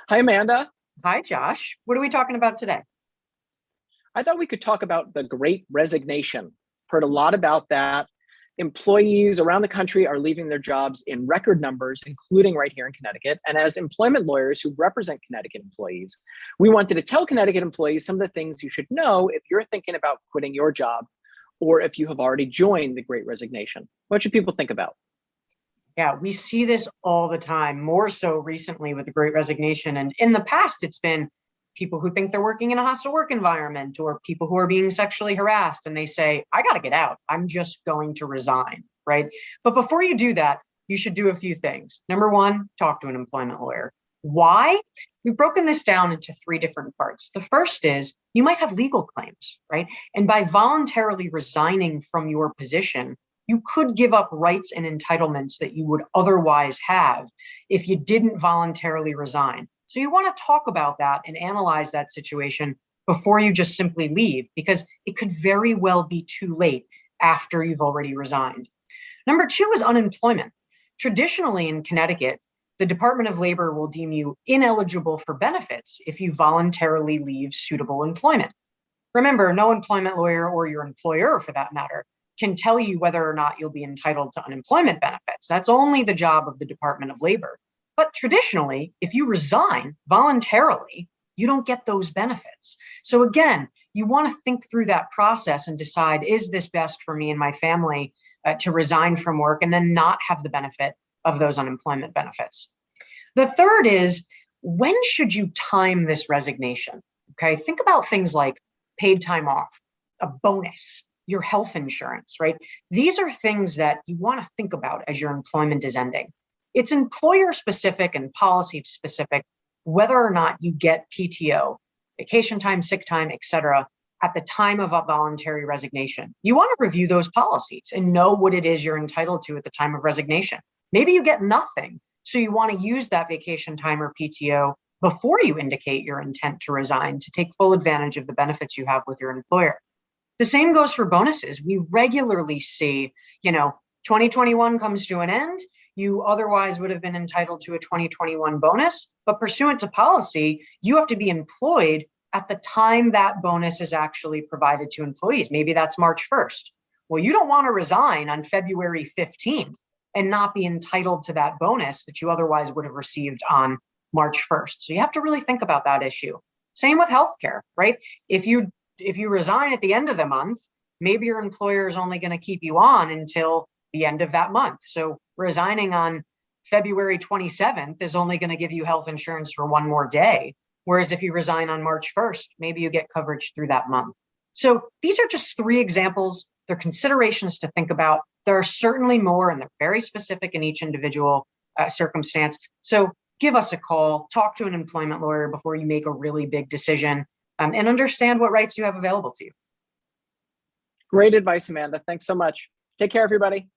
Hi, Amanda. Hi, Josh. What are we talking about today? I thought we could talk about the Great Resignation. Heard a lot about that. Employees around the country are leaving their jobs in record numbers, including right here in Connecticut. And as employment lawyers who represent Connecticut employees, we wanted to tell Connecticut employees some of the things you should know if you're thinking about quitting your job or if you have already joined the Great Resignation. What should people think about? Yeah, we see this all the time, more so recently with the Great Resignation. And in the past, it's been people who think they're working in a hostile work environment or people who are being sexually harassed and they say, I got to get out. I'm just going to resign, right? But before you do that, you should do a few things. Number one, talk to an employment lawyer. Why? We've broken this down into three different parts. The first is you might have legal claims, right? And by voluntarily resigning from your position, you could give up rights and entitlements that you would otherwise have if you didn't voluntarily resign. So you want to talk about that and analyze that situation before you just simply leave, because it could very well be too late after you've already resigned. Number two is unemployment. Traditionally in Connecticut, the Department of Labor will deem you ineligible for benefits if you voluntarily leave suitable employment. Remember, no employment lawyer or your employer, for that matter, can tell you whether or not you'll be entitled to unemployment benefits. That's only the job of the Department of Labor. But traditionally, if you resign voluntarily, you don't get those benefits. So again, you want to think through that process and decide, is this best for me and my family to resign from work and then not have the benefit of those unemployment benefits? The third is, when should you time this resignation? Okay, think about things like paid time off, a bonus, your health insurance, right? These are things that you want to think about as your employment is ending. It's employer specific and policy specific whether or not you get PTO, vacation time, sick time, etc., at the time of a voluntary resignation. You want to review those policies and know what it is you're entitled to at the time of resignation. Maybe you get nothing, so you want to use that vacation time or PTO before you indicate your intent to resign to take full advantage of the benefits you have with your employer. The same goes for bonuses. We regularly see, 2021 comes to an end. You otherwise would have been entitled to a 2021 bonus, but pursuant to policy, you have to be employed at the time that bonus is actually provided to employees. Maybe that's March 1st. Well, you don't want to resign on February 15th and not be entitled to that bonus that you otherwise would have received on March 1st. So you have to really think about that issue. Same with healthcare, right? If you resign at the end of the month, maybe your employer is only going to keep you on until the end of that month. So resigning on February 27th is only going to give you health insurance for one more day. Whereas if you resign on March 1st, maybe you get coverage through that month. So these are just three examples. They're considerations to think about. There are certainly more, and they're very specific in each individual circumstance. So give us a call, talk to an employment lawyer before you make a really big decision, and understand what rights you have available to you. Great advice, Amanda. Thanks so much. Take care, everybody.